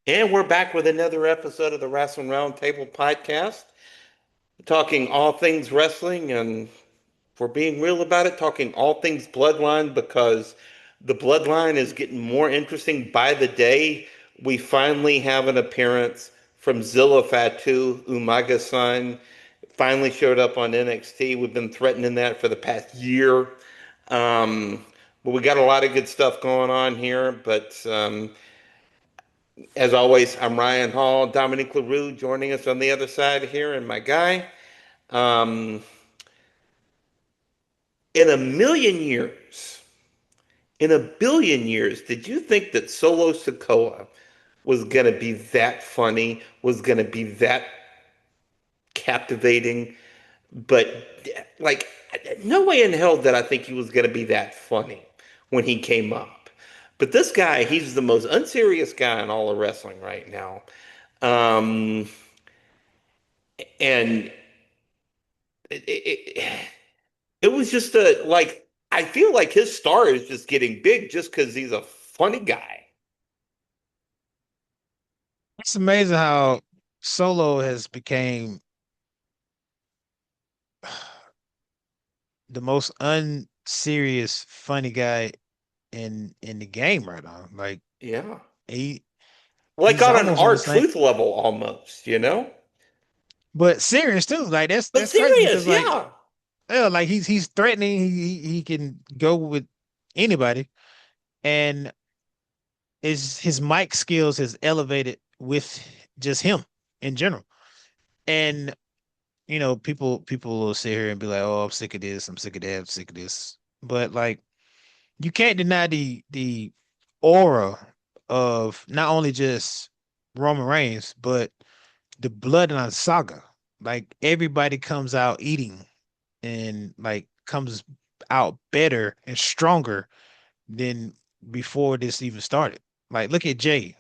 And we're back with another episode of the Wrestling Roundtable podcast, talking all things wrestling, and for being real about it, talking all things Bloodline because the Bloodline is getting more interesting by the day. We finally have an appearance from Zilla Fatu, Umaga-san. Finally showed up on NXT. We've been threatening that for the past year. But we got a lot of good stuff going on here. But as always, I'm Ryan Hall, Dominique LaRue joining us on the other side here, and my guy. Um, in a million years, in a billion years, did you think that Solo Sikoa was going to be that funny, was going to be that captivating? But, like, no way in hell did I think he was going to be that funny when he came up. But this guy, he's the most unserious guy in all of wrestling right now. Um, and it, it was just a like I feel like his star is just getting big just because he's a funny guy. It's amazing how Solo has became the most unserious funny guy in the game right now. Like Yeah. he Like he's on an almost on the R same, truth level almost, you know? but serious too. Like that's But that's crazy because serious, like yeah. yeah, like he's threatening. He can go with anybody, and his mic skills has elevated with just him in general. And people will sit here and be like, "Oh, I'm sick of this. I'm sick of that. I'm sick of this." But like you can't deny the aura of not only just Roman Reigns, but the Bloodline saga. Like everybody comes out eating and like comes out better and stronger than before this even started. Like look at Jay.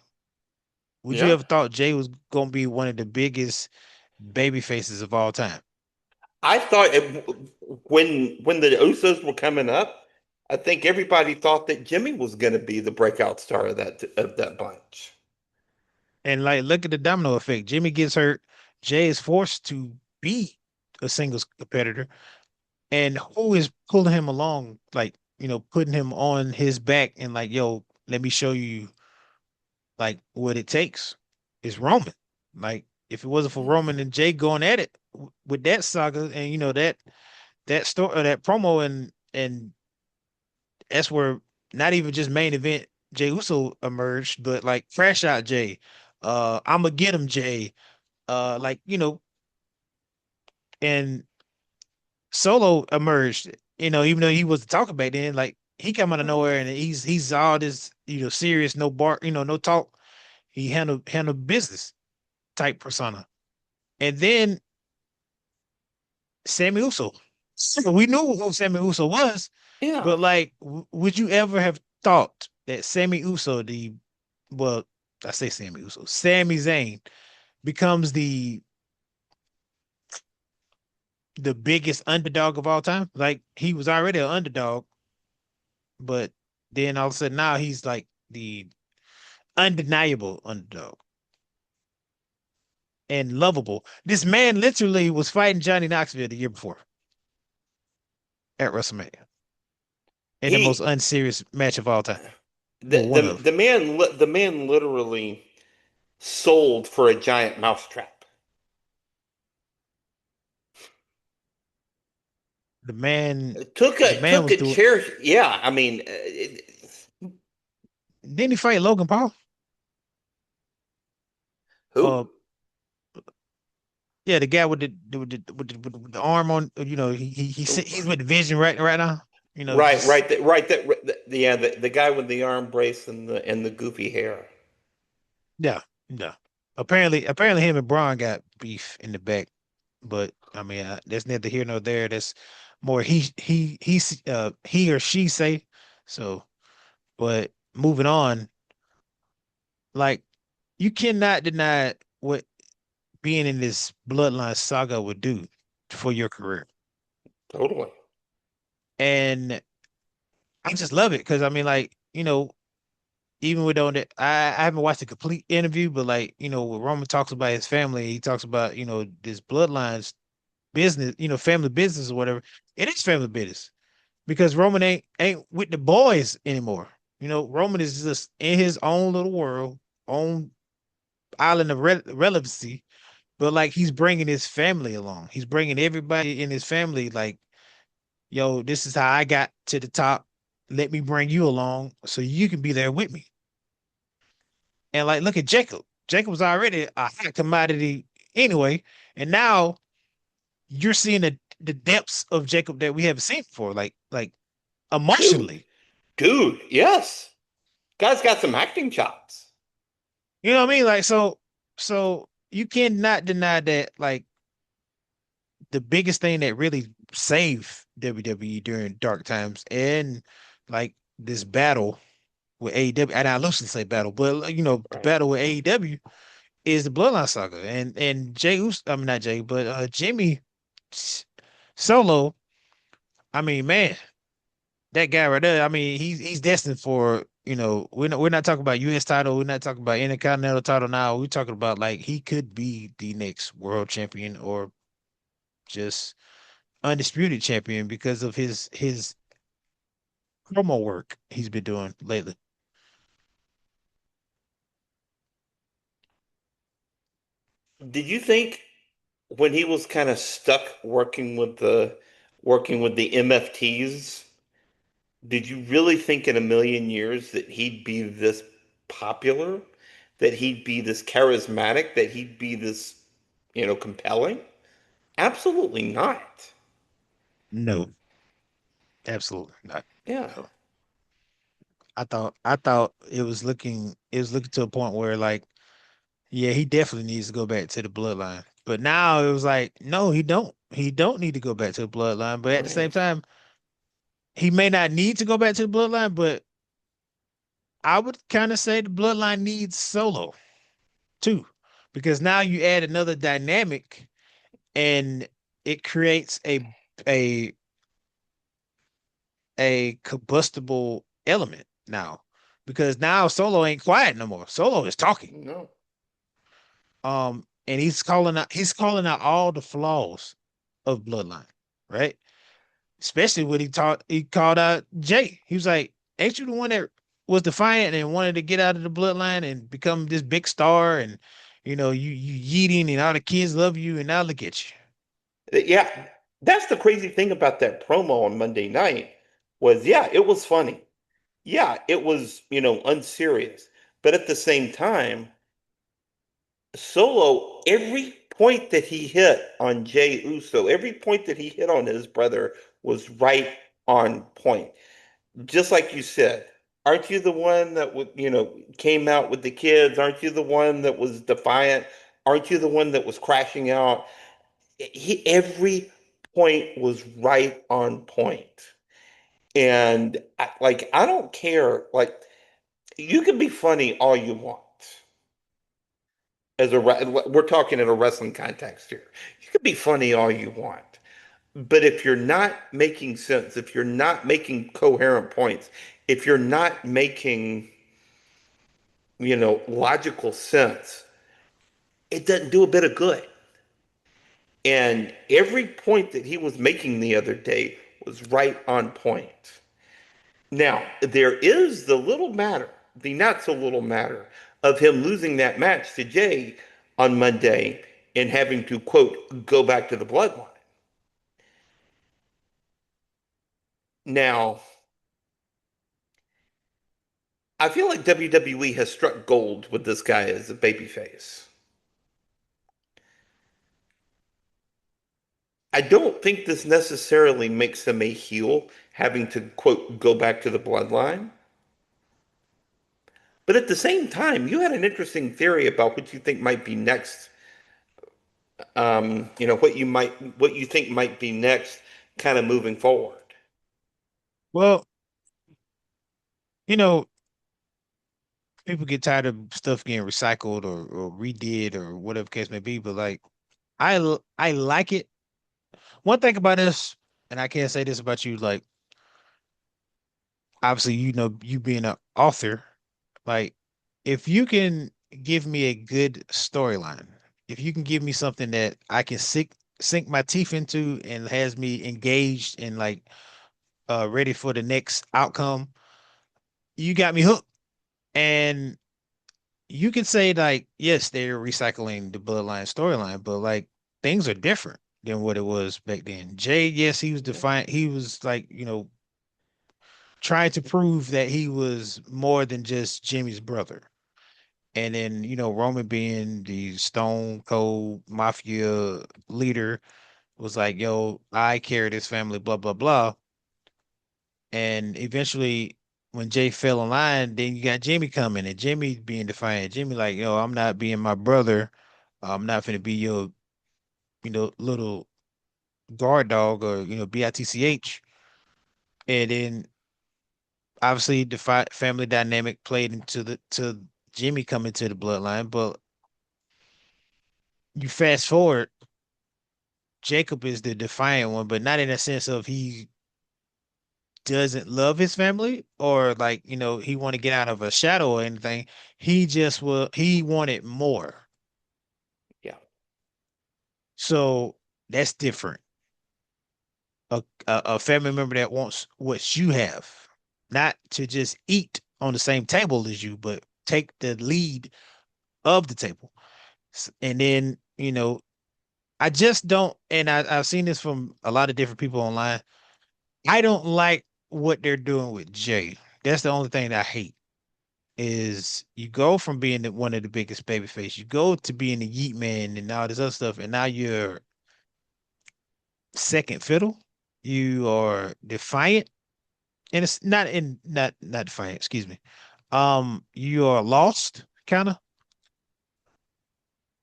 Would you Yeah. ever thought Jay was gonna be one of the biggest baby faces of all time? I thought when the Usos were coming up, I think everybody thought that Jimmy was going to be the breakout star of that bunch. And like look at the domino effect. Jimmy gets hurt, Jay is forced to be a singles competitor. And who is pulling him along, like, putting him on his back and like, yo, let me show you like what it takes is Roman. Like, if it wasn't for Roman and Jay going at it with that saga and that story or that promo and that's where not even just main event Jay Uso emerged, but like Crash Out Jay, I'ma get him Jay, like and Solo emerged, even though he was talking back then, like he come out of nowhere and he's all this, serious, no bark, no talk. He handled business type persona. And then Sammy Uso. So we knew who Sammy Uso was, Yeah. but like, would you ever have thought that Sammy Uso, well, I say Sammy Uso, Sammy Zayn becomes the biggest underdog of all time? Like he was already an underdog, but then all of a sudden now he's like the undeniable underdog and lovable. This man literally was fighting Johnny Knoxville the year before at WrestleMania in the most He unserious match of all time. the Well, one the of. the man literally sold for a giant mousetrap. The man, Took the a man took was a doing. chair. Yeah, I mean, Didn't he fight Logan Paul? Uh, who? yeah, the guy with the arm on. He's with the Vision right now. Right, Just yeah, the guy with the arm brace and the goofy hair. yeah, yeah. Apparently, him and Braun got beef in the back, but I mean, that's neither here nor there. That's more he or she say. So, but moving on, like you cannot deny what being in this bloodline saga would do for your career, Totally. and I just love it because I mean, like even with on it, I haven't watched a complete interview, but like, when Roman talks about his family, he talks about, this bloodlines business, family business or whatever. It is family business because Roman ain't with the boys anymore. Roman is just in his own little world, own island of relevancy, but like he's bringing his family along. He's bringing everybody in his family like, yo, this is how I got to the top. Let me bring you along so you can be there with me. And like, look at Jacob. Jacob was already a hot commodity anyway, and now you're seeing the depths of Jacob that we haven't seen before, like Dude, emotionally. dude, yes. Guy's got some acting chops. You know what I mean? Like, so you cannot deny that like the biggest thing that really saved WWE during dark times and like this battle with AEW, and I loosely say battle, but the Right. battle with AEW is the Bloodline saga, and Jay Uso, I mean not Jay, but Jimmy Solo. I mean, man, that guy right there. I mean, he's destined for. We're not talking about U.S. title. We're not talking about Intercontinental title now. We're talking about like he could be the next world champion or just undisputed champion because of his promo work he's been doing lately. Did you think when he was kind of stuck working with the MFTs, did you really think in a million years that he'd be this popular, that he'd be this charismatic, that he'd be this, compelling? Absolutely not. No, absolutely not. Yeah. No. I thought it was looking to a point where like, yeah, he definitely needs to go back to the bloodline. But now it was like, no, he don't. He don't need to go back to the bloodline. But at the same Right. time, he may not need to go back to the bloodline, but I would kind of say the bloodline needs Solo too. Because now you add another dynamic and it creates a a combustible element now. Because now Solo ain't quiet no more. Solo is talking. No. And he's calling out all the flaws of Bloodline, right? Especially when he called out Jay. He was like, "Ain't you the one that was defiant and wanted to get out of the Bloodline and become this big star and you yeeting and all the kids love you and now look at you." Yeah. That's the crazy thing about that promo on Monday night was, yeah, it was funny. Yeah, it was, unserious. But at the same time, Solo, every point that he hit on Jay Uso, every point that he hit on his brother was right on point. Just like you said, aren't you the one that would, came out with the kids? Aren't you the one that was defiant? Aren't you the one that was crashing out? Every point was right on point. And I don't care. Like, you can be funny all you want. We're talking in a wrestling context here. You can be funny all you want. But if you're not making sense, if you're not making coherent points, if you're not making, logical sense, it doesn't do a bit of good. And every point that he was making the other day was right on point. Now, there is the little matter, the not so little matter of him losing that match to Jay on Monday and having to, quote, go back to the bloodline. Now, I feel like WWE has struck gold with this guy as a babyface. I don't think this necessarily makes him a heel, having to, quote, go back to the bloodline. But at the same time, you had an interesting theory about what you think might be next. What you think might be next, kind of moving forward. Well, you know, people get tired of stuff getting recycled or redid or whatever case may be, but like I like it. One thing about this, and I can't say this about you, like obviously you being an author, Like, if you can give me a good storyline, if you can give me something that I can sink my teeth into and has me engaged and like ready for the next outcome, you got me hooked. And you can say like, yes, they're recycling the Bloodline storyline, but like things are different than what it was back then. Jay, yes, he was defiant. He was like, trying to prove that he was more than just Jimmy's brother. And then, Roman being the stone cold mafia leader was like, yo, I carry this family, blah, blah, blah. And eventually, when Jay fell in line, then you got Jimmy coming and Jimmy being defiant. Jimmy, like, yo, I'm not being my brother. I'm not going to be your, little guard dog or, bitch. And then obviously the family dynamic played into the to Jimmy coming to the bloodline. But you fast forward, Jacob is the defiant one, but not in a sense of he doesn't love his family or like, he want to get out of a shadow or anything. He wanted more. Yeah. So that's different. A family member that wants what you have, not to just eat on the same table as you, but take the lead of the table. And then, I just don't, and I've seen this from a lot of different people online. I don't like what they're doing with Jay. That's the only thing that I hate is you go from being one of the biggest babyface, you go to being the Yeet Man and all this other stuff, and now you're second fiddle. You are defiant, and it's not defiant. Excuse me. You are lost, kind of.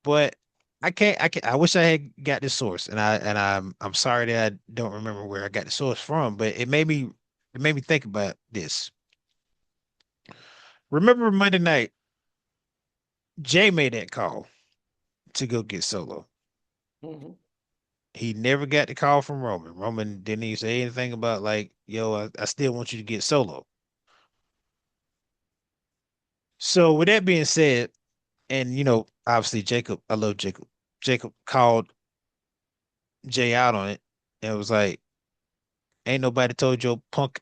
But I wish I had got the source, and I'm sorry that I don't remember where I got the source from, but it made me think about this. Remember Monday night, Jay made that call to go get Solo. Hmm. He never got the call from Roman. Roman didn't even say anything about like, yo, I still want you to get Solo. So with that being said, and obviously Jacob, I love Jacob. Jacob called Jay out on it and was like, ain't nobody told your punk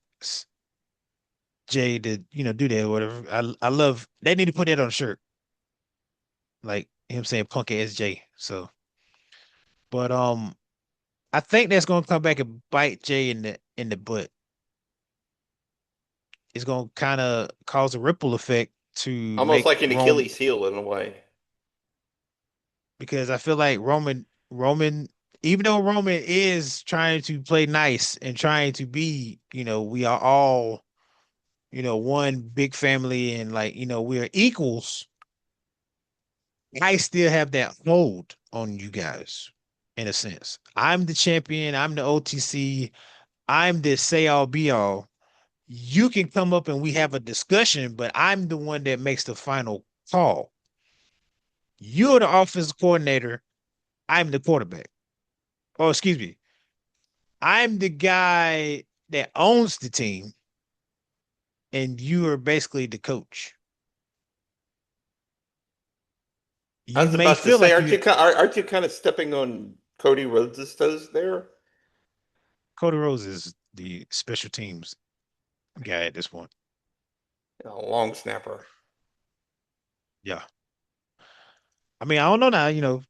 Jay to, do that or whatever. I love they need to put that on a shirt. Like him saying punk ass Jay. So but I think that's gonna come back and bite Jay in the butt. It's gonna kind of cause a ripple effect to Almost make like an Rome Achilles heel in a way. because I feel like Roman, even though Roman is trying to play nice and trying to be, we are all, one big family and like, we're equals. I still have that hold on you guys in a sense. I'm the champion. I'm the OTC. I'm the say all be all. You can come up and we have a discussion, but I'm the one that makes the final call. You're the offensive coordinator. I'm the quarterback. Oh, excuse me. I'm the guy that owns the team, and you are basically the coach. I You was may about to feel say, like you, aren't you kind of stepping on Cody Rhodes' toes there? Cody Rose is the special teams guy at this point. Long snapper. Yeah. I mean, I don't know now,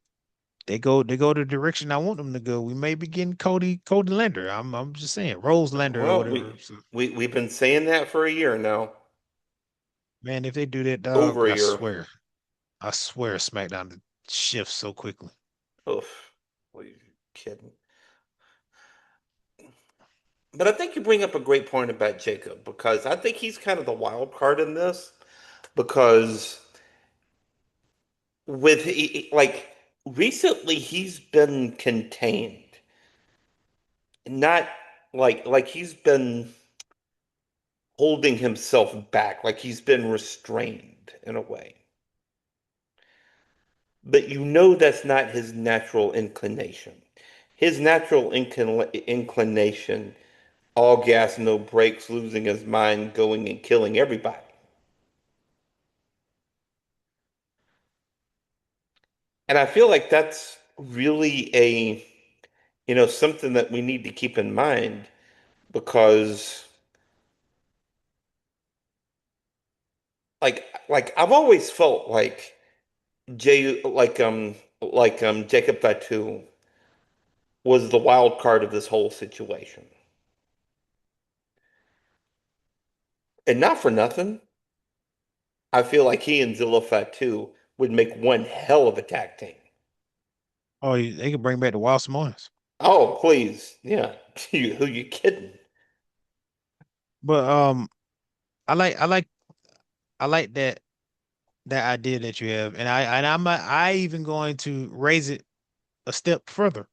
they go the direction I want them to go. We may be getting Cody Lander. I'm just saying, Rose Lander or Well, whatever. So, we've been saying that for a year now. man, if they do that, dog, Over a I year. swear. I swear SmackDown shifts so quickly. Oof. Are you kidding? But I think you bring up a great point about Jacob because I think he's kind of the wild card in this because like recently he's been contained, not like he's been holding himself back, like he's been restrained in a way. But you know that's not his natural inclination. His natural inclination, all gas, no brakes, losing his mind, going and killing everybody. And I feel like that's really something that we need to keep in mind because like I've always felt like Jay Jacob Fatu was the wild card of this whole situation. And not for nothing, I feel like he and Zilla Fatu would make one hell of a tag team. Oh, they could bring back the Wild Samoans. Oh, please. Yeah. Who you kidding? But I like I like I like that idea that you have, and I even going to raise it a step further.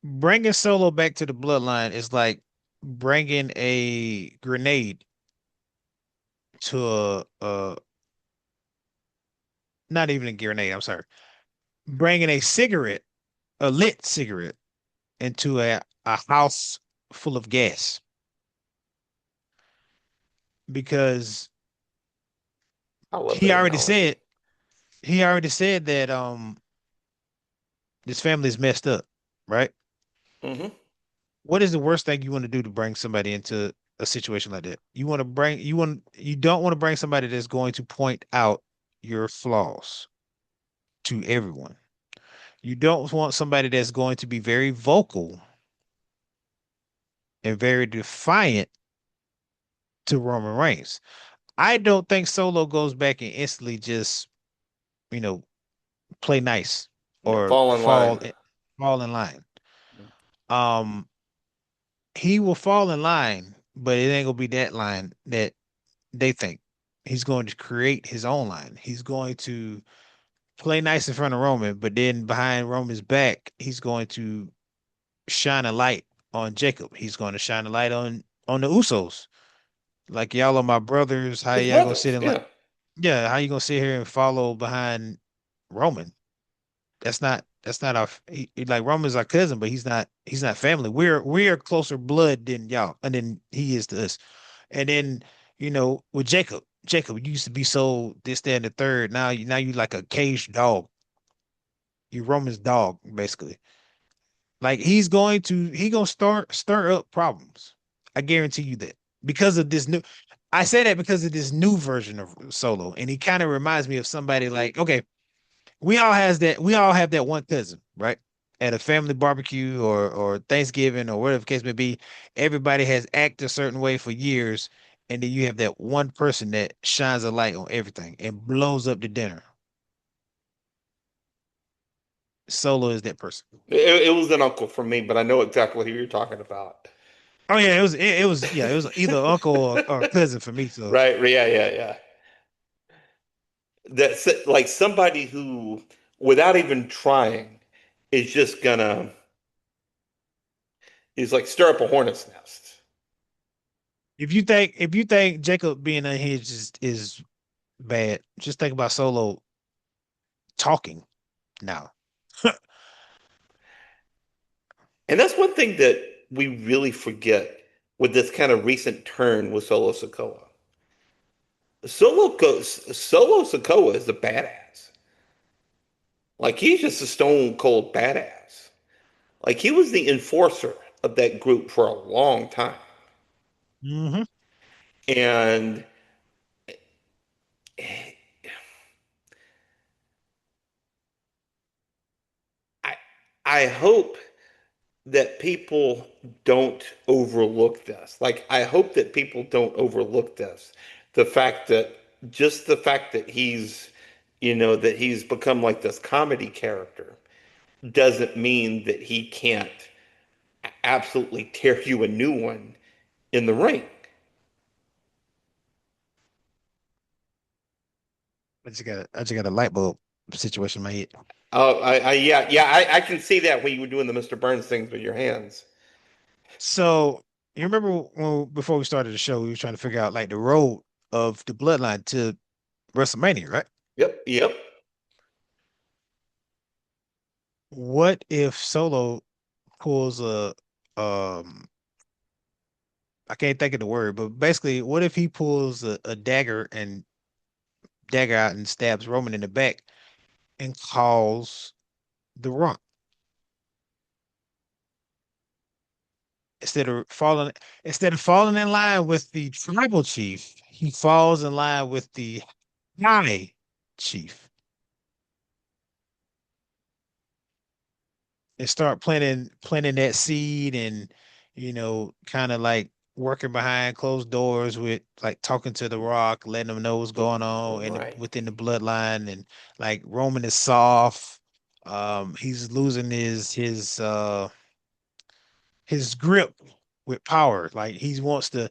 Bringing Solo back to the bloodline is like bringing a grenade to not even a grenade, I'm sorry. Bringing a cigarette, a lit cigarette into a house full of gas because I love he that already analogy. said he already said that this family is messed up, right? Hmm. What is the worst thing you want to do to bring somebody into a situation like that? You don't want to bring somebody that's going to point out your flaws to everyone. You don't want somebody that's going to be very vocal and very defiant to Roman Reigns. I don't think Solo goes back and instantly just, you know, play nice Yeah, or fall in line. fall in line. Um, he will fall in line, but it ain't gonna be that line that they think. He's going to create his own line. He's going to play nice in front of Roman, but then behind Roman's back, he's going to shine a light on Jacob. He's going to shine a light on the Usos. Like y'all are my brothers. How His y'all gonna sit brothers, in like yeah. yeah, how you gonna sit here and follow behind Roman? That's not our like Roman's our cousin, but he's not family. We're closer blood than y'all, and then he is to us. And then with Jacob, you used to be so this, that, and the third. Now you like a caged dog. You Roman's dog, basically. Like he gonna start stir up problems. I guarantee you that because of this new. I say that because of this new version of Solo, and he kind of reminds me of somebody like okay, we all have that one cousin, right? At a family barbecue or Thanksgiving or whatever the case may be, everybody has acted a certain way for years, and then you have that one person that shines a light on everything and blows up the dinner. Solo is that person. It was an uncle for me, but I know exactly who you're talking about. Oh yeah, it was either uncle or cousin for me. So Right, yeah, yeah, yeah. That's like somebody who, without even trying, is just gonna is like stir up a hornet's nest. if you think Jacob being unhinged is bad, just think about Solo talking now. And that's one thing that we really forget with this kind of recent turn with Solo Sikoa. Solo Sikoa is a badass. Like he's just a stone cold badass. Like he was the enforcer of that group for a long time. Hmm. And I I hope that people don't overlook this. Like I hope that people don't overlook this. The fact that the fact that he's become like this comedy character doesn't mean that he can't absolutely tear you a new one in the ring. I just got a light bulb situation in my head. Oh, I can see that when you were doing the Mr. Burns things with your hands. So you remember when before we started the show, we were trying to figure out like the road of the bloodline to WrestleMania, right? Yep, yep. What if Solo pulls a um I can't think of the word, but basically, what if he pulls a dagger and dagger out and stabs Roman in the back, and calls the Rock. Instead of falling instead of falling in line with the tribal chief, he falls in line with the high chief and start planting that seed and kind of like working behind closed doors with like talking to the Rock, letting them know what's going on and Right. within the bloodline and like Roman is soft. He's losing his grip with power. Like he wants to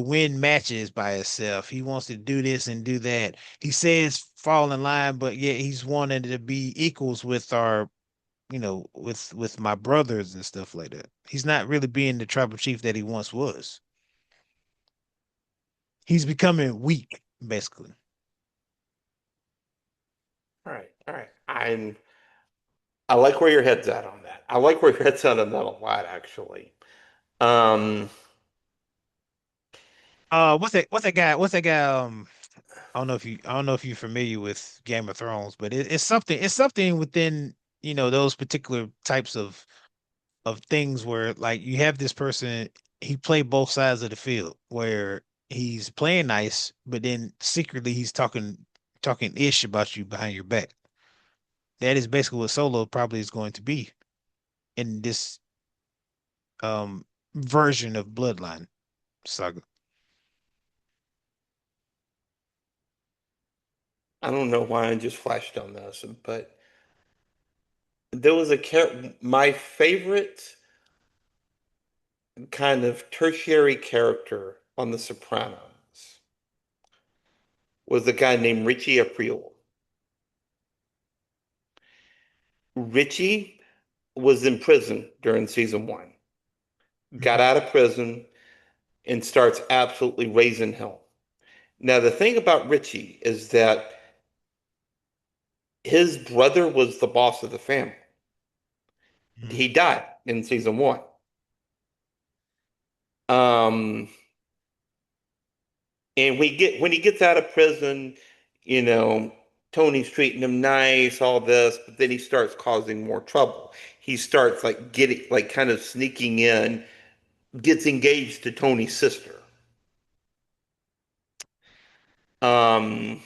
win matches by himself. He wants to do this and do that. He says fall in line, but yet he's wanting to be equals with our, with my brothers and stuff like that. He's not really being the tribal chief that he once was. He's becoming weak, basically. All right. All right. I like where your head's at on that. I like where your head's at on that a lot, actually. Um, What's that guy? What's that guy? I don't know if you're familiar with Game of Thrones, but it's something within, those particular types of things where like you have this person, he played both sides of the field where he's playing nice, but then secretly he's talking ish about you behind your back. That is basically what Solo probably is going to be in this um version of Bloodline saga. I don't know why I just flashed on this, but there was a my favorite kind of tertiary character on The Sopranos was a guy named Richie Aprile. Richie was in prison during season one, got Mhm. out of prison, and starts absolutely raising hell. Now, the thing about Richie is that his brother was the boss of the family. Mhm. He died in season one. Um, and when he gets out of prison, you know, Tony's treating him nice, all this, but then he starts causing more trouble. He starts like getting like kind of sneaking in, gets engaged to Tony's sister. Um,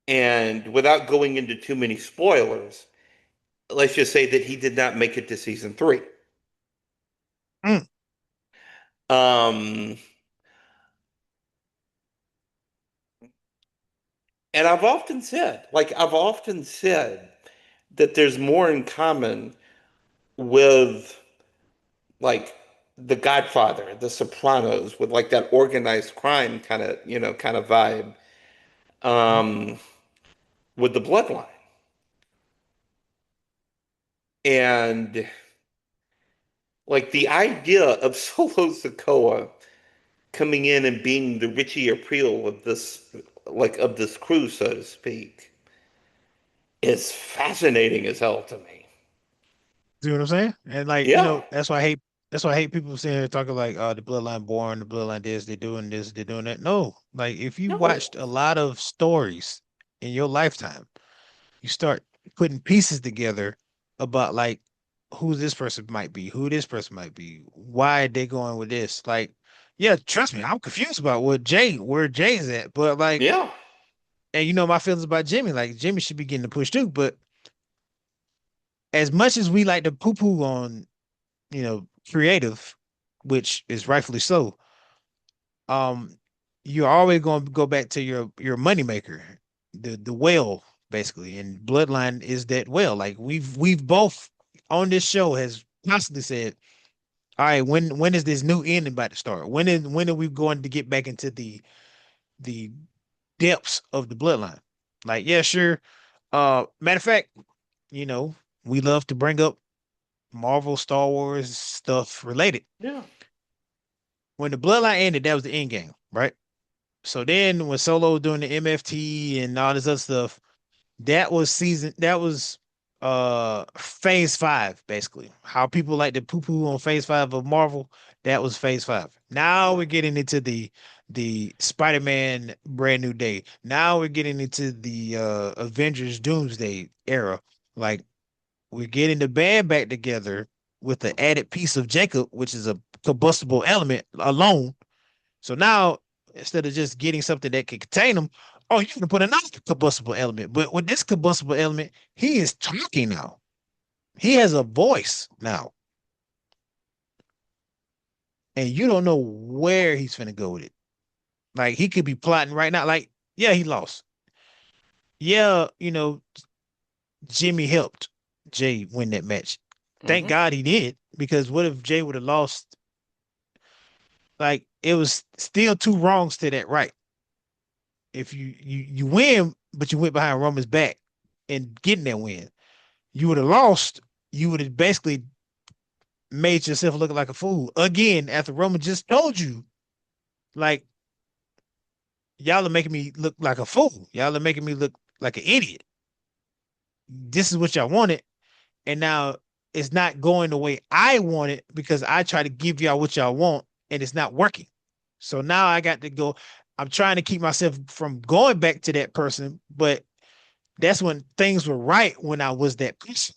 and without going into too many spoilers, let's just say that he did not make it to season three. Mm. Um, and I've often said that there's more in common with like The Godfather, The Sopranos, with like that organized crime kind of, kind of vibe, um, with the Bloodline. And like the idea of Solo Sikoa coming in and being the Richie Aprile of this crew, so to speak, is fascinating as hell to me. See what I'm saying? And like, Yeah. that's why I hate people sitting here talking like, the bloodline born, the bloodline they're doing this, they're doing that. No, like if you No. watched a lot of stories in your lifetime, you start putting pieces together about like who this person might be, who this person might be, why they going with this. Like, yeah, trust me, I'm confused about where Jay's at, but like, Yeah. and my feelings about Jimmy, like Jimmy should be getting the push too, but as much as we like to poo-poo on, creative, which is rightfully so, um, you're always going to go back to your moneymaker, the whale, basically. And Bloodline is that whale. Like we've both on this show has constantly said, all right, when is this new ending about to start? When are we going to get back into the depths of the Bloodline? Like, yeah, sure. Matter of fact, you know, we love to bring up Marvel, Star Wars stuff related. Yeah. When the Bloodline ended, that was the end game, right? So then when Solo doing the MFT and all this other stuff, that was phase five, basically. How people like to poo-poo on phase five of Marvel, that was phase five. Now we're getting into the Spider-Man Brand New Day. Now we're getting into the Avengers Doomsday era. Like we're getting the band back together with the added piece of Jacob, which is a combustible element alone. So now instead of just getting something that can contain them, oh, you can put another combustible element. But with this combustible element, he is talking now. He has a voice now, and you don't know where he's gonna go with it. Like he could be plotting right now. Like, yeah, he lost. Yeah, Jimmy helped Jay win that match. Thank Hmm. God he did, because what if Jay would have lost? Like it was still two wrongs to that right. If you win, but you went behind Roman's back and getting that win, you would have lost. You would have basically made yourself look like a fool again after Roman just told you, like, y'all are making me look like a fool. Y'all are making me look like an idiot. This is what y'all wanted, and now it's not going the way I want it because I try to give y'all what y'all want and it's not working. So now I got to go. I'm trying to keep myself from going back to that person, but that's when things were right when I was that person.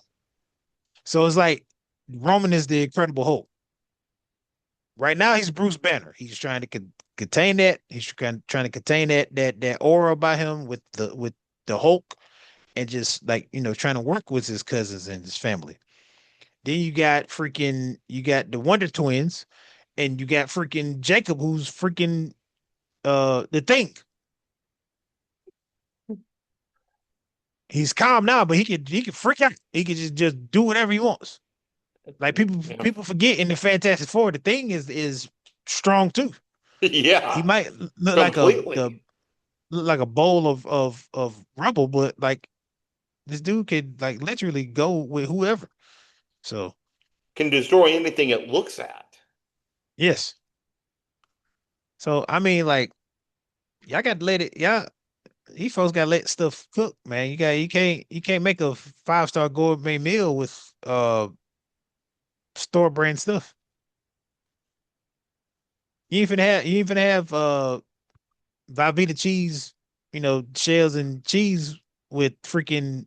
So it's like Roman is the Incredible Hulk. Right now he's Bruce Banner. He's trying to contain that. He's trying to contain that aura by him with the Hulk, and just like trying to work with his cousins and his family. Then you got the Wonder Twins, and you got freaking Jacob, who's freaking the thing. He's calm now, but he could freak out. He could just do whatever he wants. Like Yeah. people forget in the Fantastic Four, the thing is strong too. He Yeah, might look like completely. look like a bowl of rubble, but like this dude could like literally go with whoever. So Can destroy anything it looks at. yes. So I mean, like y'all got to let it. Y'all, you folks got to let stuff cook, man. You can't make a 5-star gourmet meal with store brand stuff. You even have Velveeta cheese, shells and cheese with freaking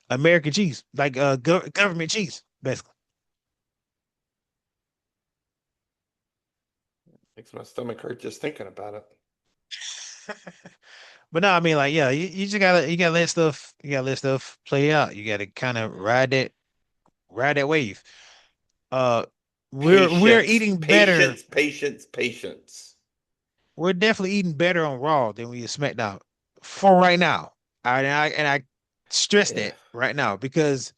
American cheese, like government cheese, basically. Makes my stomach hurt just thinking about it. But no, I mean, like, yeah, you just gotta let stuff play out. You gotta kind of ride that wave. Uh, we're Patience, eating better. patience, patience, patience. We're definitely eating better on Raw than we SmackDown for right now. And I stress Yeah. that right now because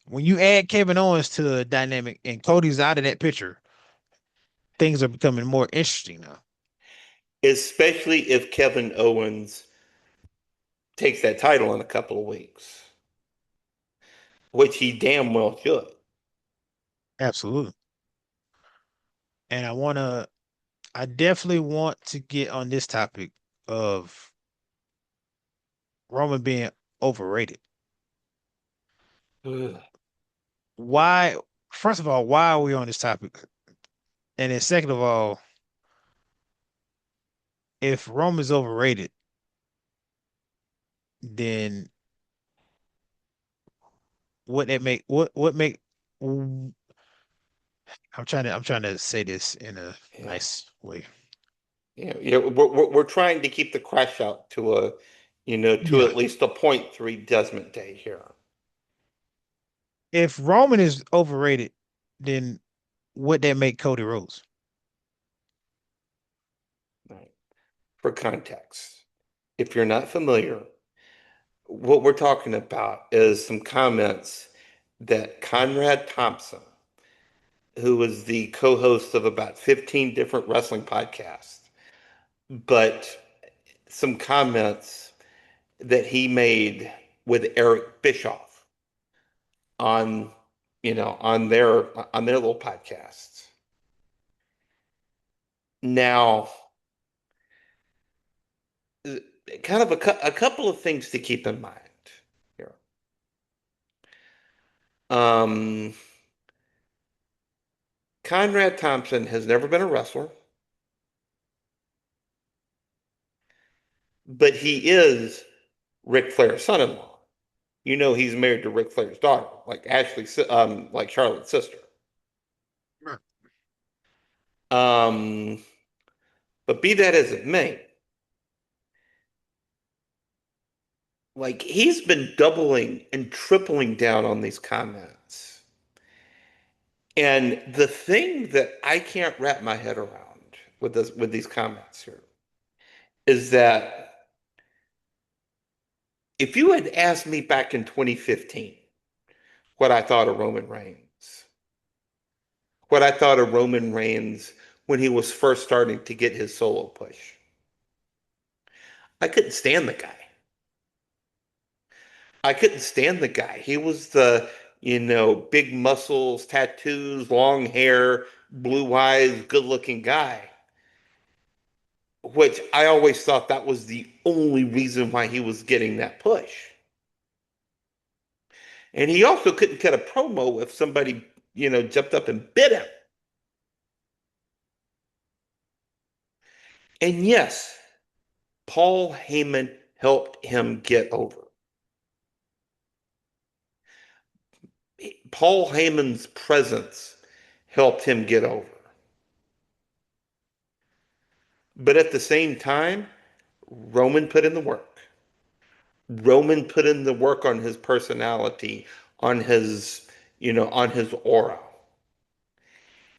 when you add Kevin Owens to the dynamic and Cody's out of that picture, things are becoming more interesting now. Especially if Kevin Owens takes that title in a couple of weeks, which he damn well should. Absolutely. And I definitely want to get on this topic of Roman being overrated. Ugh. Why, first of all, why are we on this topic? And then second of all, if Roman's overrated, then what make I'm trying to say this in a Yeah. nice way. Yeah. We're trying to keep the crash out to to Yeah. at least a point three Desmond Day here. If Roman is overrated, then what that make Cody Rhodes? Right. For context, if you're not familiar, what we're talking about is some comments that Conrad Thompson, who was the co-host of about 15 different wrestling podcasts, but some comments that he made with Eric Bischoff on on their little podcasts. Now, kind of a couple of things to keep in mind here. Um, Conrad Thompson has never been a wrestler. but he is Ric Flair's son-in-law. You know he's married to Ric Flair's daughter, like Ashley, like Charlotte's sister. Right. Um, but be that as it may, like he's been doubling and tripling down on these comments. And the thing that I can't wrap my head around with these comments here is that if you had asked me back in 2015 what I thought of Roman Reigns, what I thought of Roman Reigns when he was first starting to get his solo push, I couldn't stand the guy. I couldn't stand the guy. He was the, big muscles, tattoos, long hair, blue eyes, good looking guy, which I always thought that was the only reason why he was getting that push. And he also couldn't cut a promo if somebody, jumped up and bit him. And yes, Paul Heyman helped him get over. Paul Heyman's presence helped him get over. But at the same time, Roman put in the work. Roman put in the work on his personality, on his aura.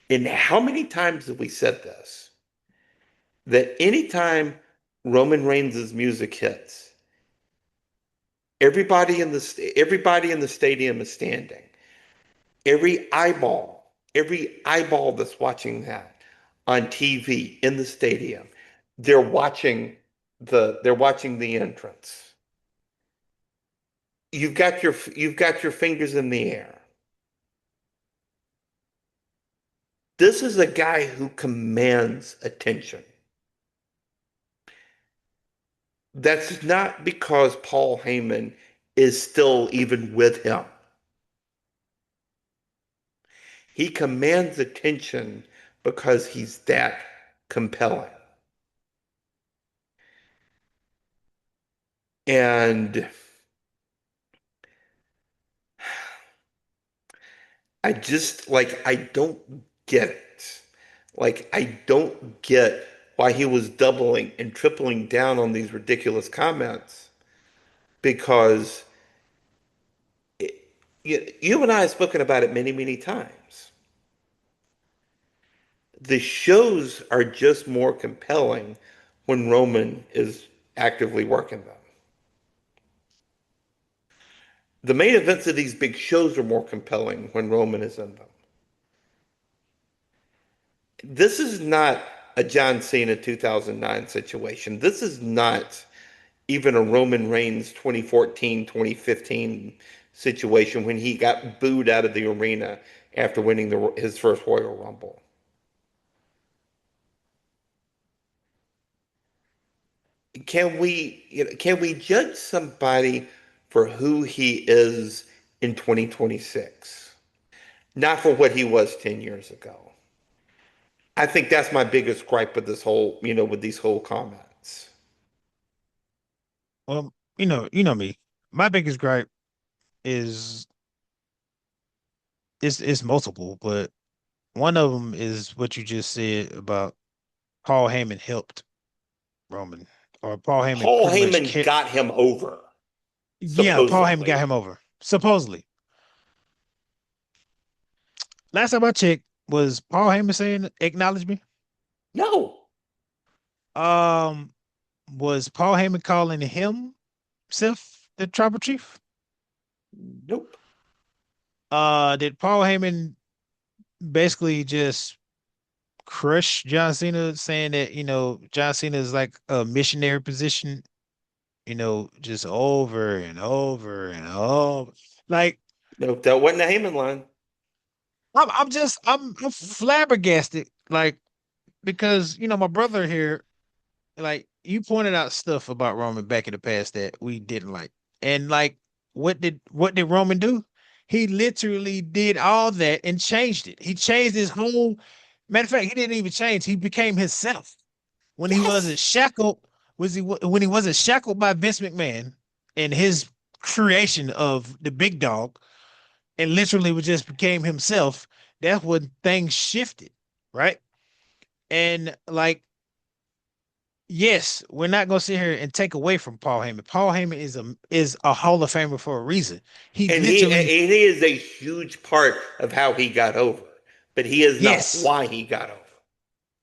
And how many times have we said this? That anytime Roman Reigns' music hits, everybody in the stadium is standing. Every eyeball that's watching that on TV in the stadium, they're watching the entrance. You've got your fingers in the air. This is a guy who commands attention. That's not because Paul Heyman is still even with him. He commands attention because he's that compelling. And I don't get it. Like, I don't get why he was doubling and tripling down on these ridiculous comments because you and I have spoken about it many, many times. The shows are just more compelling when Roman is actively working them. The main events of these big shows are more compelling when Roman is in them. This is not a John Cena 2009 situation. This is not even a Roman Reigns 2014, 2015 situation when he got booed out of the arena after winning his first Royal Rumble. Can we judge somebody for who he is in 2026, not for what he was 10 years ago? I think that's my biggest gripe with with these whole comments. Well, you know me. My biggest gripe is is multiple, but one of them is what you just said about Paul Heyman helped Roman, or Paul Heyman Paul pretty much Heyman kept. got him over, Yeah, Paul Heyman got him supposedly. over, supposedly. Last time I checked, was Paul Heyman saying acknowledge me? No, Um, was Paul Heyman calling himself the tribal chief? nope, Did Paul Heyman basically just crush John Cena, saying that John Cena is like a missionary position, just over and over and over. Like nope. That wasn't a Heyman line. I'm flabbergasted, like because my brother here, like you pointed out stuff about Roman back in the past that we didn't like. And like what did Roman do? He literally did all that and changed it. He changed his whole matter of fact, he didn't even change. He became himself when he wasn't Yes, shackled Was he when he wasn't shackled by Vince McMahon and his creation of the big dog and literally was just became himself, that's when things shifted, right? And like, yes, we're not gonna sit here and take away from Paul Heyman. Paul Heyman is a Hall of Famer for a reason. He And he literally, and he is a huge part of how he got over, but he is not yes, why he got over.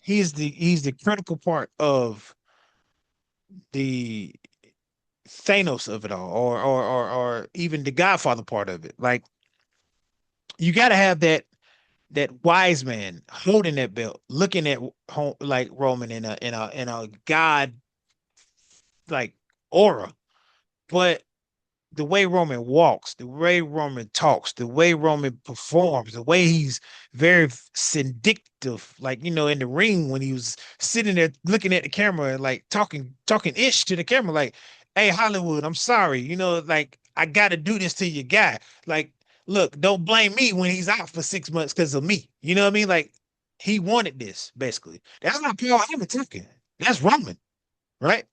he's the critical part of the Thanos of it all, or even the Godfather part of it. Like you got to have that wise man holding that belt, looking at like Roman in a god like aura. But the way Roman walks, the way Roman talks, the way Roman performs, the way he's very vindictive, like in the ring when he was sitting there looking at the camera and like talking ish to the camera, like, "Hey Hollywood, I'm sorry, like I got to do this to your guy. Like, look, don't blame me when he's out for 6 months because of me. You know what I mean? Like, he wanted this basically. That's not Paul Heyman talking. That's Roman, right?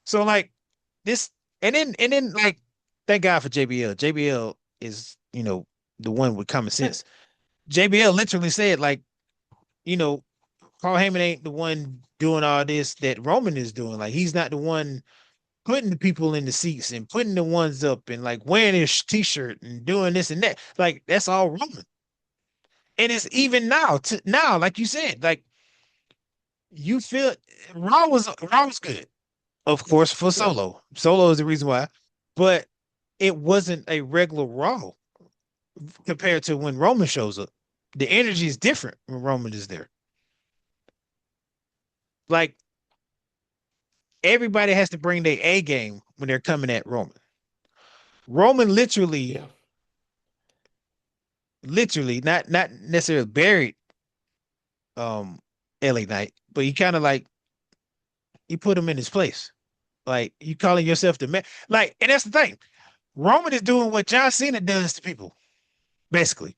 So like this, and then like thank God for JBL. JBL is the one with common sense. JBL literally said like you know Paul Heyman ain't the one doing all this that Roman is doing. Like he's not the one putting the people in the seats and putting the ones up and like wearing his t-shirt and doing this and that. Like that's all Roman. And it's even now to now, like you said, like you feel Raw was good, of course, for Yeah, Solo. Solo is the reason why, but it wasn't a regular Raw compared to when Roman shows up. The energy is different when Roman is there. Like everybody has to bring their A game when they're coming at Roman. Roman yeah, literally, not necessarily buried um LA Knight, but he kind of like he put him in his place. Like you calling yourself the man. Like, and that's the thing. Roman is doing what John Cena does to people, basically.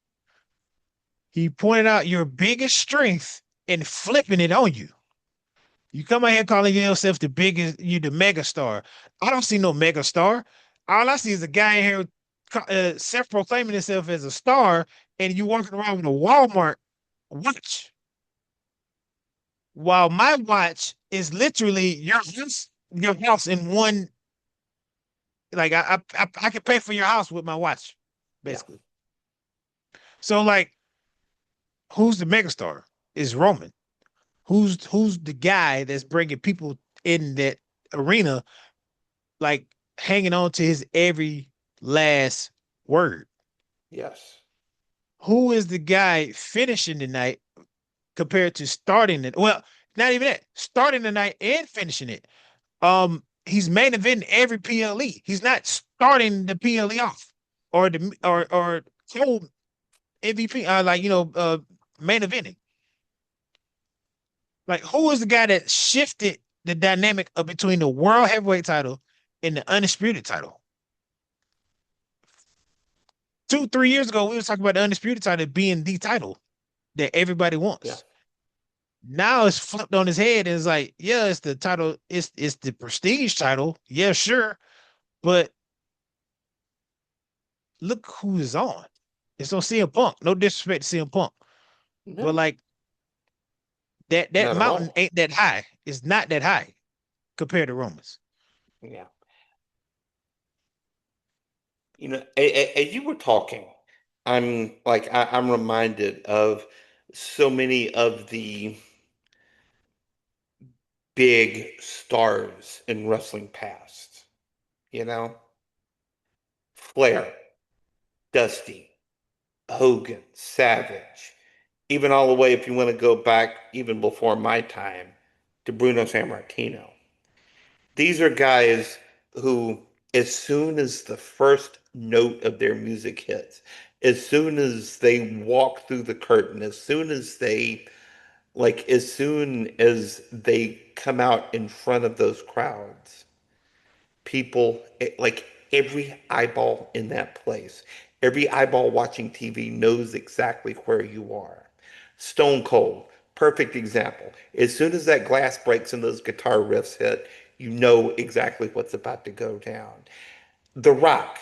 He pointed out your biggest strength and flipping it on you. You come out here calling yourself the biggest, you the mega star. I don't see no mega star. All I see is a guy in here self-proclaiming himself as a star, and you walking around with a Walmart watch, while my watch is literally your house in one. Like I can pay for your house with my watch, yeah. basically. So like, who's the megastar? Is Roman. Who's the guy that's bringing people in that arena, like hanging on to his every last word? Yes. Who is the guy finishing the night compared to starting it? Well, not even that. Starting the night and finishing it. He's main eventing every PLE. He's not starting the PLE off or the or whole MVP. Main eventing. Like, who is the guy that shifted the dynamic of between the world heavyweight title and the undisputed title? 2, 3 years ago, we were talking about the undisputed title being the title that everybody Yeah. wants. Now it's flipped on his head and it's like, yeah, it's the title, it's the prestige title. Yeah, sure. But look who is on. It's on CM Punk. No disrespect to CM Punk. But No, like that not at mountain all. ain't that high. It's not that high compared to Romans. Yeah. As you were talking, I'm reminded of so many of the big stars in wrestling past. You know, Flair, Dusty, Hogan, Savage, even all the way if you want to go back even before my time to Bruno Sammartino. These are guys who, as soon as the first note of their music hits, as soon as they walk through the curtain, as soon as they come out in front of those crowds, people, like every eyeball in that place, every eyeball watching TV knows exactly where you are. Stone Cold, Perfect example. As soon as that glass breaks and those guitar riffs hit, you know exactly what's about to go down. The Rock,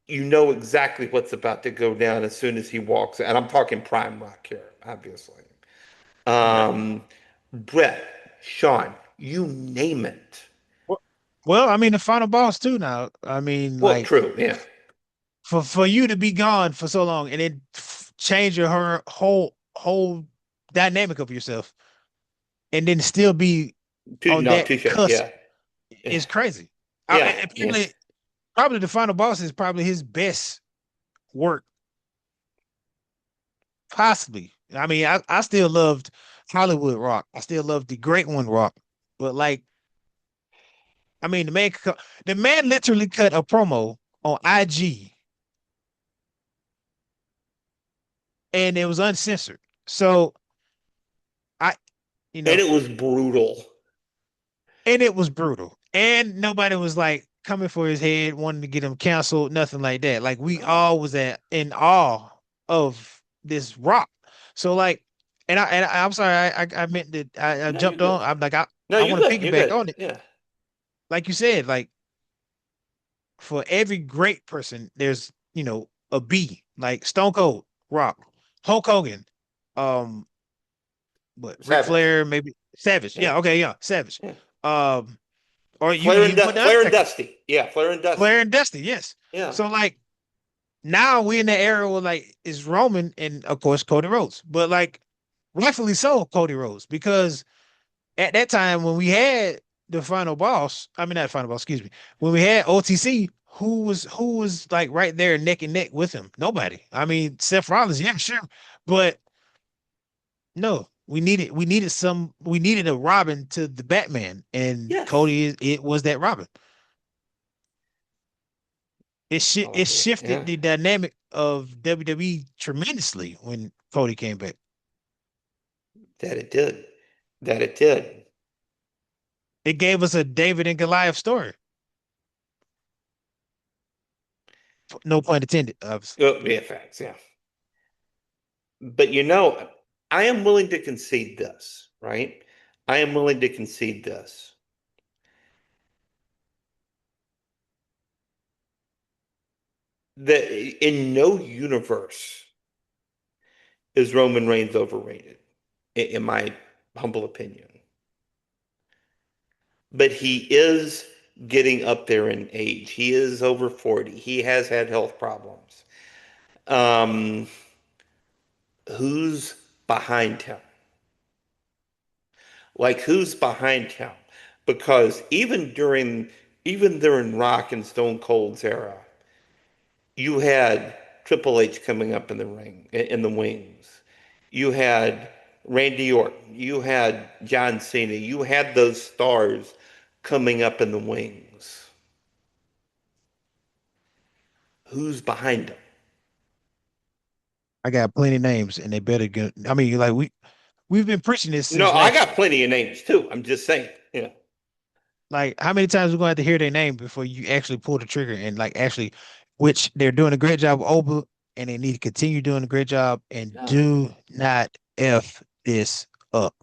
you know exactly what's about to go down as soon as he walks, and I'm talking prime rock here, obviously. Right. Um, Brett, Sean, you name it. Well, well, I mean, the final boss too. Now, I mean, Well, like true, yeah. for you to be gone for so long and then change your her whole dynamic of yourself, and then still be on No, that touche, cusp yeah, yeah, is crazy. yeah, And yeah. probably the final boss is probably his best work, possibly. I mean, I still loved Hollywood Rock. I still loved the Great One Rock, but like, I mean, the man literally cut a promo on IG and it was uncensored. So I, you And know, it was brutal. and it was brutal. And nobody was like coming for his head, wanting to get him canceled, nothing like that. Like we No, all was at in awe of this rock. So like, I'm sorry, I meant that I no, you're jumped good. on. I'm like No, I you're want to good. You're piggyback good. on it. Yeah, Like you said, like for every great person, there's a B. Like Stone Cold, Rock, Hulk Hogan, um, but Ric Savage. Flair, maybe Savage. Yeah, Yeah, okay, yeah, Savage. yeah. Um, or you can put the Flair and Undertaker, Dusty. Yeah, Flair and Flair Dusty. and Dusty, yes. Yeah. So like now we're in the era where like it's Roman and of course Cody Rhodes, but like rightfully so Cody Rhodes because at that time when we had the final boss, I mean not final boss, excuse me, when we had OTC, who was like right there neck and neck with him? Nobody. I mean Seth Rollins, yeah, sure, but no, we needed a Robin to the Batman, and Yes. Cody it was that Robin. It Oh, yeah. shifted the dynamic of WWE tremendously when Cody came back. That it did. That it did. It gave us a David and Goliath story. No pun intended, obviously. Oh, yeah, facts. Yeah. But I am willing to concede this, right? I am willing to concede this. That in no universe is Roman Reigns overrated, in my humble opinion. But he is getting up there in age. He is over 40. He has had health problems. Um, who's behind him? Like who's behind him? Because even during Rock and Stone Cold's era, you had Triple H coming up in the ring, in the wings. You had Randy Orton. You had John Cena. You had those stars coming up in the wings. Who's behind them? I got plenty of names, and they better get. I mean, like we've been preaching this No, since I last got year. plenty of names too. I'm just saying. Yeah. Like, how many times we're gonna have to hear their name before you actually pull the trigger and like actually, which they're doing a great job with Oba, and they need to continue doing a great job and Yeah. do not f this up.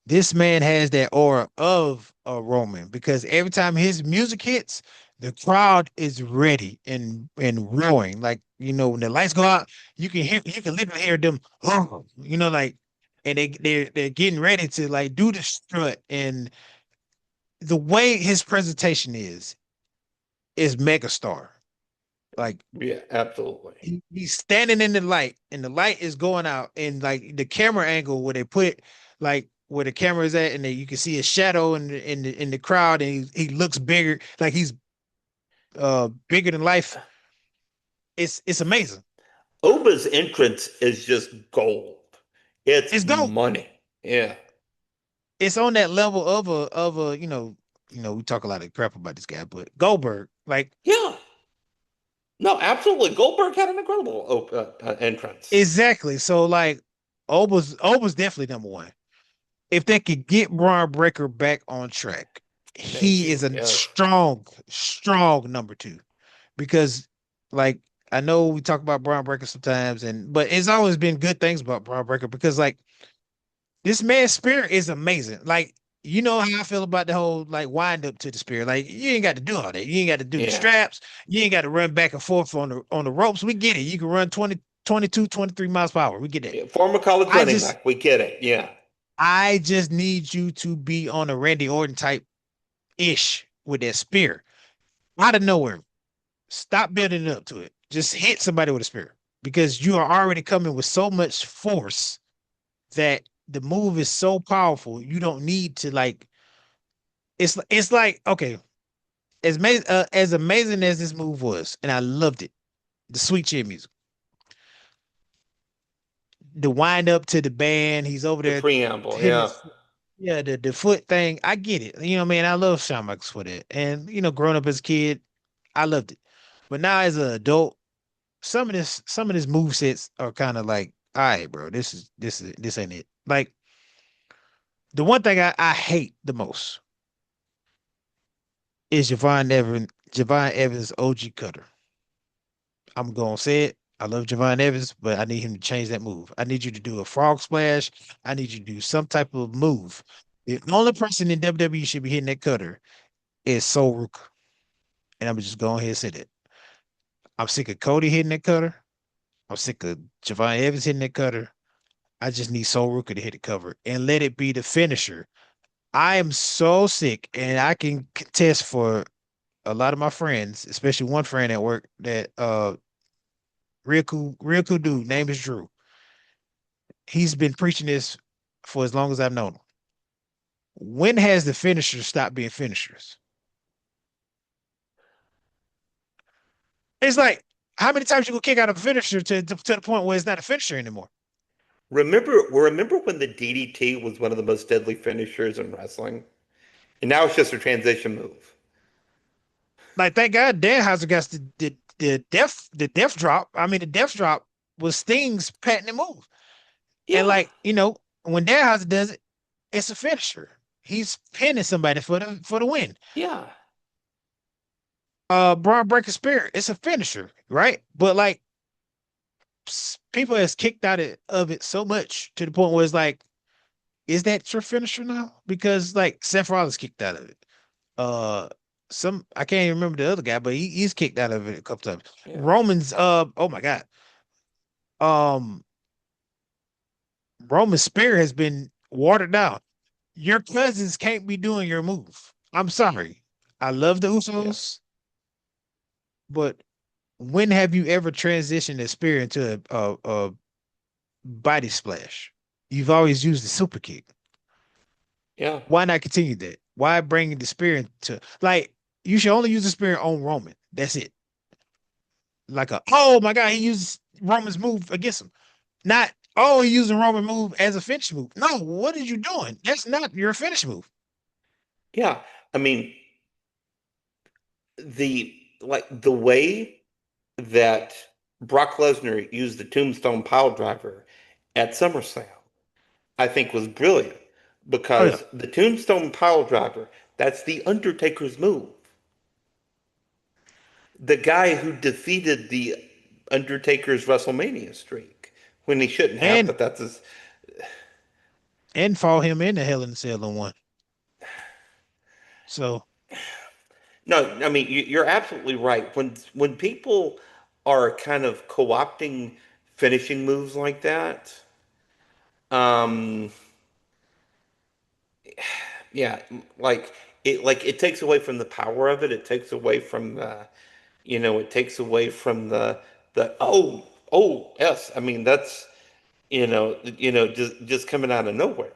This man has that aura of a Roman because every time his music hits, the crowd is ready and roaring. Like when the lights go out, you can literally hear them, oh, like, and they're getting ready to like do the strut and the way his presentation is megastar. Like Yeah, absolutely. he's standing in the light and the light is going out and like the camera angle where they put it like where the camera is at and you can see a shadow in the crowd and he looks bigger like he's bigger than life. It's amazing. Oba's entrance is just gold. It's It's dope. money. Yeah. It's on that level of a we talk a lot of crap about this guy, but Goldberg, like Yeah. No, absolutely. Goldberg had an incredible entrance. exactly. So like Oba's definitely number one. If they could get Braun Breaker back on track, Thank he is you. a Yes. strong number two. Because like I know we talk about Braun Breaker sometimes, but it's always been good things about Braun Breaker because like This man's spirit is amazing. Like, you know how I feel about the whole like wind up to the spirit. Like, you ain't got to do all that. You ain't got to do the Yeah. straps. You ain't got to run back and forth on the ropes. We get it. You can run 20, 22, 23 miles per hour. We get that. Yeah. Former college I running just back. We get it. Yeah. I just need you to be on a Randy Orton type ish with that spear out of nowhere. Stop building it up to it. Just hit somebody with a spear because you are already coming with so much force that the move is so powerful. You don't need to like. It's like okay, as amazing as this move was, and I loved it. The sweet chin music, the wind up to the band. He's over The there preamble. hitting Yeah. his yeah, the foot thing. I get it. You know, what I mean, I love Shawn Michaels for that. And growing up as a kid, I loved it. But now as an adult, some of this move sets are kind of like, all right, bro, this ain't it. Like the one thing I hate the most is Javon Evans OG cutter. I'm gonna say it. I love Javon Evans, but I need him to change that move. I need you to do a frog splash. I need you to do some type of move. The only person in WWE should be hitting that cutter is Sol Ruka. And I'm just going ahead and say that. I'm sick of Cody hitting that cutter. I'm sick of Javon Evans hitting that cutter. I just need Sol Ruka to hit the cover and let it be the finisher. I am so sick, and I can contest for a lot of my friends, especially one friend at work that real cool dude, name is Drew. He's been preaching this for as long as I've known him. When has the finishers stopped being finishers? It's like how many times you gonna kick out a finisher to the point where it's not a finisher anymore? Remember when the DDT was one of the most deadly finishers in wrestling? And now it's just a transition move. Like thank God Danhauser got the death drop. I mean the death drop was Sting's patented move. And Yeah. like, when Danhauser does it, it's a finisher. He's pinning somebody for the win. Yeah. Braun Breaker Spirit, it's a finisher, right? But like people has kicked out of it so much to the point where it's like, is that your finisher now? Because like Seth Rollins kicked out of it. Uh some I can't even remember the other guy, but he's kicked out of it a couple times. Yeah. Roman's oh my god. Um Roman Spirit has been watered down. Your cousins can't be doing your move. I'm sorry. I love the Yeah. Usos, but when have you ever transitioned a spear into a body splash? You've always used the super kick. Yeah. Why not continue that? Why bring the spear into like you should only use the spear on Roman. That's it. Like oh my god, he used Roman's move against him. Not he using Roman move as a finish move. No, what are you doing? That's not your finish move. Yeah. I mean, the way that Brock Lesnar used the Tombstone Pile Driver at SummerSlam, I think was brilliant Oh yeah. because the Tombstone Pile Driver, that's the Undertaker's move. The guy who defeated the Undertaker's WrestleMania streak when he shouldn't have, And but that's his. fought him in the Hell in the Cell and won. So No, I mean you're absolutely right. When people are kind of co-opting finishing moves like that, um, yeah, it takes away from the power of it. It takes away from it takes away from the yes. I mean that's just coming out of nowhere.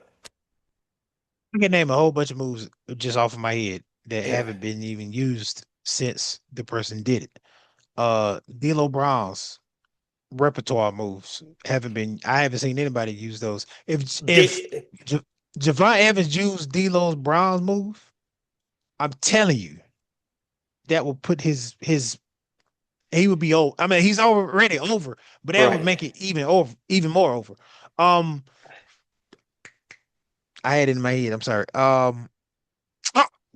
I can name a whole bunch of moves just off of my head that Yeah. haven't been even used since the person did it. D'Lo Brown's repertoire moves haven't been. I haven't seen anybody use those. If Did, J- Javon Evans used D'Lo Brown's move, I'm telling you that will put his he would be over. I mean, he's already over, but that would right. make it even more over. Um, I had it in my head. I'm sorry. Oh,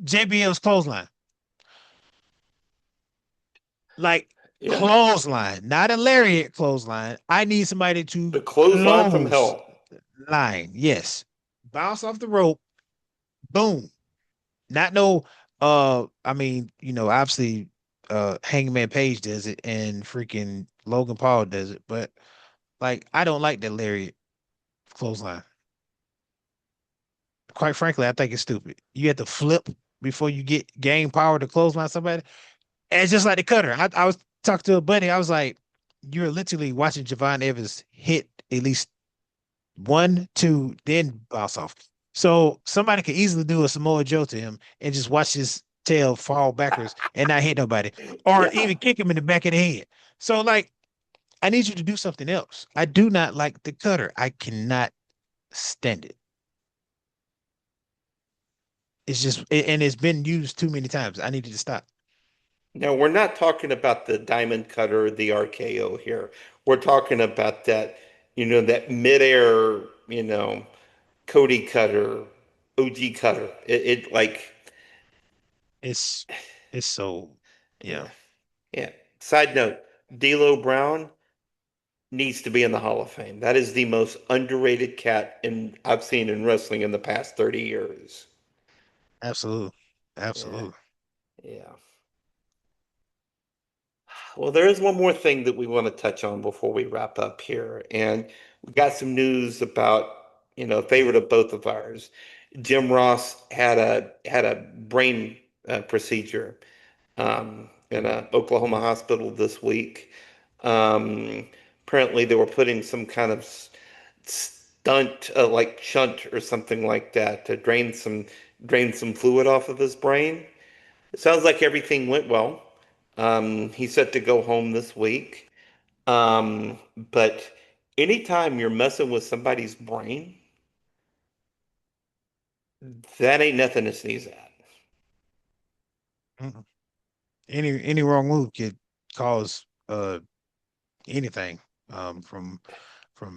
JBL's clothesline. Like Yeah. clothesline, not a lariat clothesline. I need somebody to The clothesline from close hell. line. Yes. bounce off the rope, boom. Not no I mean, obviously Hangman Page does it and freaking Logan Paul does it, but like I don't like that lariat clothesline. Quite frankly, I think it's stupid. You have to flip before you get gain power to clothesline somebody. And it's just like the cutter. I was talking to a buddy, I was like, you're literally watching Javon Evans hit at least one, two, then bounce off. So somebody could easily do a Samoa Joe to him and just watch his tail fall backwards and not hit nobody, or Yeah. even kick him in the back of the head. So like, I need you to do something else. I do not like the cutter. I cannot stand it. And it's been used too many times. I needed to stop. Now, we're not talking about the diamond cutter, the RKO here. We're talking about that, that midair, Cody cutter, OG cutter. It like, It's it's so yeah, yeah, yeah. Side note, D'Lo Brown needs to be in the Hall of Fame. That is the most underrated cat I've seen in wrestling in the past 30 years. absolutely, Yeah, absolutely. yeah. Well, there is one more thing that we want to touch on before we wrap up here. And we got some news about, a favorite of both of ours. Jim Ross had a brain procedure in a Oklahoma hospital this week. Um, Apparently, they were putting some kind of stunt, like shunt or something like that, to drain some fluid off of his brain. It sounds like everything went well. He's set to go home this week. But anytime you're messing with somebody's brain, that ain't nothing to sneeze at. Mm-mm. Any wrong move could cause anything from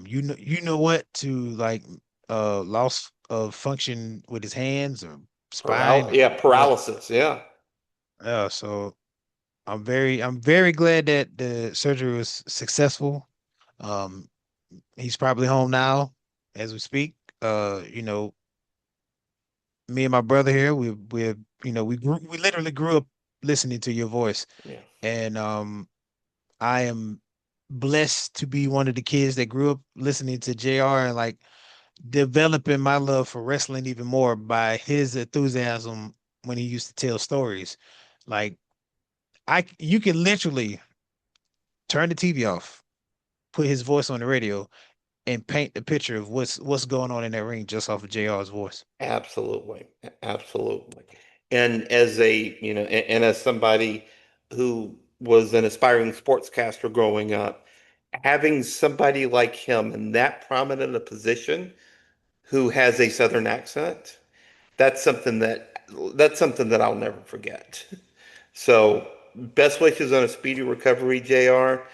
you know what to like loss of function with his hands or spine or Yeah, what. paralysis. Yeah, So I'm very glad that the surgery was successful. Um, he's probably home now as we speak. You know, me and my brother here, we literally grew up listening to your voice, yeah, and I am blessed to be one of the kids that grew up listening to JR and like developing my love for wrestling even more by his enthusiasm when he used to tell stories. Like you can literally turn the TV off, put his voice on the radio, and paint the picture of what's going on in that ring just off of JR's voice. absolutely, absolutely. And and as somebody who was an aspiring sportscaster growing up, having somebody like him in that prominent a position who has a Southern accent, that's something that that's something that I'll never forget. So, best wishes on a speedy recovery, JR.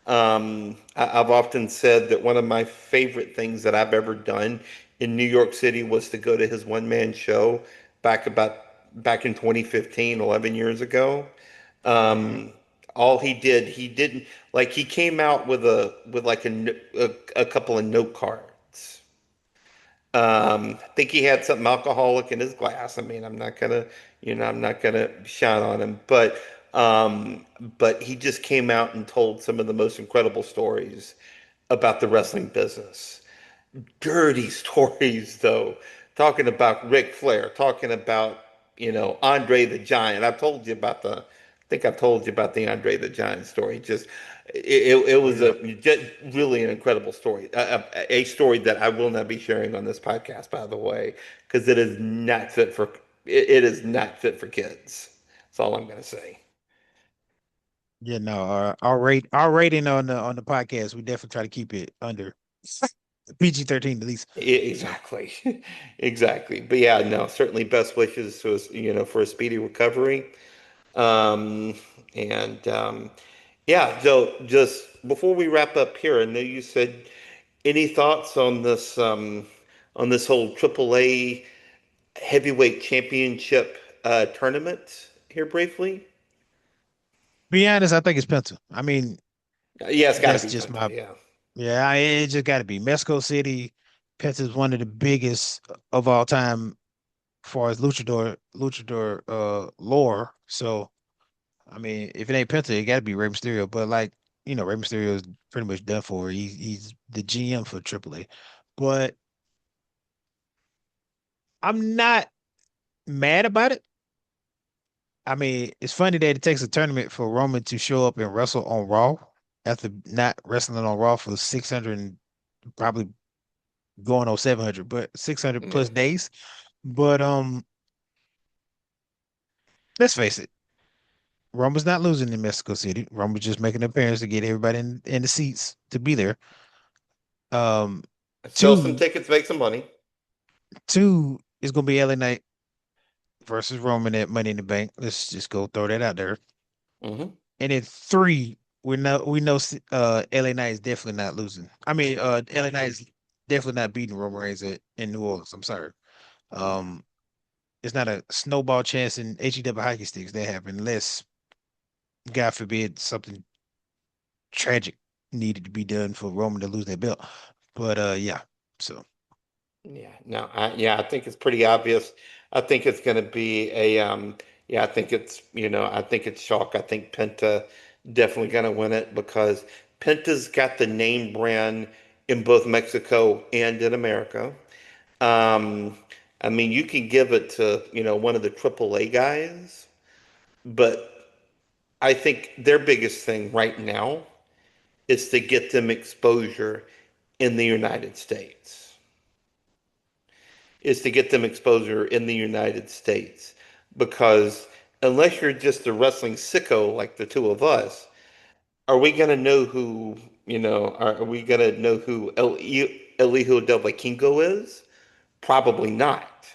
I've often said that one of my favorite things that I've ever done in New York City was to go to his one-man show back about back in 2015, 11 years ago. Mhm. Um, all he didn't like he came out with like a couple of note cards. I think he had something alcoholic in his glass. I mean, I'm not gonna shine on him, but he just came out and told some of the most incredible stories about the wrestling business. Dirty stories, though, talking about Ric Flair, talking about, Andre the Giant. I think I've told you about the Andre the Giant story. It Oh was yeah. a just really an incredible story. A story that I will not be sharing on this podcast, by the way, because it is not fit for kids. That's all I'm going to say. Yeah, no, our rating on the podcast, we definitely try to keep it under PG-13 at least. Exactly. Exactly. But yeah, no, certainly best wishes to us, for a speedy recovery. Um, and yeah, so just before we wrap up here, I know you said any thoughts on this whole AAA heavyweight championship tournament here briefly? Be honest, I think it's Penta. I mean, Yeah, it's got to that's be just Penta. my Yeah. yeah, it just got to be Mexico City. Penta is one of the biggest of all time as far as luchador lore. So I mean, if it ain't Penta, it got to be Rey Mysterio. But like Rey Mysterio is pretty much done for. He's the GM for AAA. But I'm not mad about it. I mean, it's funny that it takes a tournament for Roman to show up and wrestle on Raw after not wrestling on Raw for 600 and probably going on 700, but 600 Yeah. plus days. But let's face it, Roman's not losing in Mexico City. Roman's just making an appearance to get everybody in the seats to be there. Um, Sell some two, tickets, make some money. two is gonna be LA Knight versus Roman at Money in the Bank. Let's just go throw that out there. Hmm. And then three, we know LA Knight is definitely not losing. I mean, LA Knight is definitely not beating Roman Reigns in New Orleans. I'm sorry. Yeah. Um, it's not a snowball chance in HEW hockey sticks that happen unless, God forbid, something tragic needed to be done for Roman to lose that belt. But yeah. So Yeah, no, I think it's pretty obvious. I think it's going to be I think I think it's chalk. I think Penta definitely going to win it because Penta's got the name brand in both Mexico and in America. Um, I mean, you can give it to, one of the AAA guys, but I think their biggest thing right now is to get them exposure in the United States. Is to get them exposure in the United States. Because unless you're just a wrestling sicko like the two of us, are we going to know who, are we going to know who Elihu Del Vikingo is? Probably not.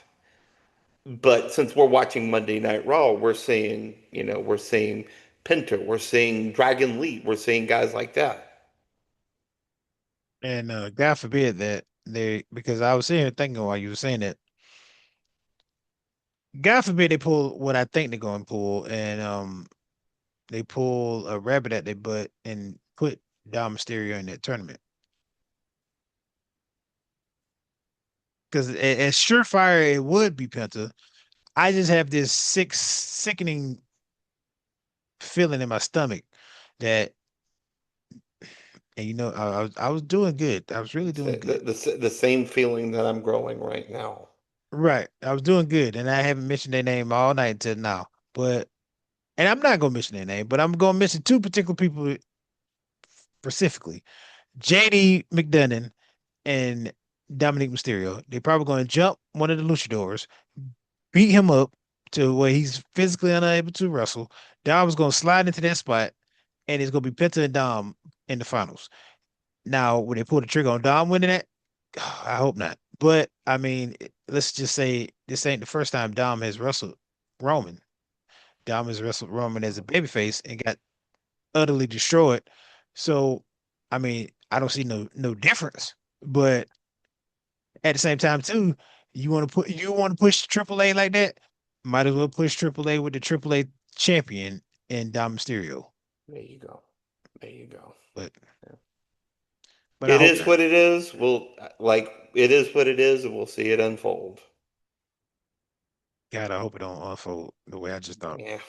But since we're watching Monday Night Raw, we're seeing Pinter, we're seeing Dragon Lee, we're seeing guys like that. and God forbid that because I was sitting here thinking while you were saying that, God forbid they pull what I think they're going to pull, and they pull a rabbit at their butt and put Dom Mysterio in that tournament. Because as surefire it would be Penta, I just have this sickening feeling in my stomach that, and I was doing good. I was really It's doing good. the same feeling that I'm growing right now. Right. I was doing good, and I haven't mentioned their name all night until now. But and I'm not gonna mention their name, but I'm gonna mention two particular people specifically. JD McDonough and Dominic Mysterio. They're probably gonna jump one of the luchadors, beat him up to where he's physically unable to wrestle. Dom is gonna slide into that spot, and it's gonna be Penta and Dom in the finals. Now, when they pull the trigger on Dom winning that, I hope not. But I mean, let's just say this ain't the first time Dom has wrestled Roman. Dom has wrestled Roman as a babyface and got utterly destroyed. So, I mean, I don't see no difference. But at the same time, too, you want to push AAA like that, might as well push AAA with the AAA champion and Dom Mysterio. There you go. There you go. But Yeah. but I It hope is not. what it is. It is what it is, and we'll see it unfold. God, I hope it don't unfold the way I just thought. Yeah.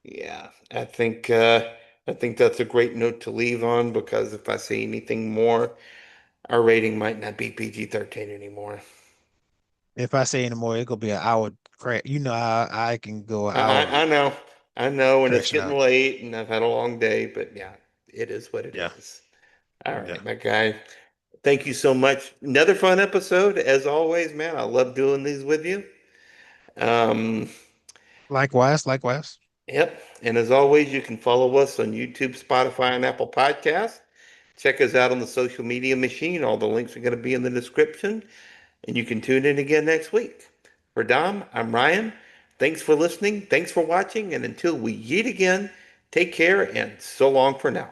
Yeah. I think that's a great note to leave on because if I say anything more, our rating might not be PG-13 anymore. If I say any more, it's gonna be an hour crash. You know I can go an I hour know. I know, and it's crashing getting out. late, and I've had a long day, but yeah, it is what it Yeah, is. All yeah. right, my guy. Thank you so much. Another fun episode, as always, man. I love doing these with you. Um, Likewise, likewise. yep. And as always, you can follow us on YouTube, Spotify, and Apple Podcasts. Check us out on the social media machine. All the links are going to be in the description. And you can tune in again next week. For Dom, I'm Ryan. Thanks for listening. Thanks for watching. And until we meet again, take care and so long for now.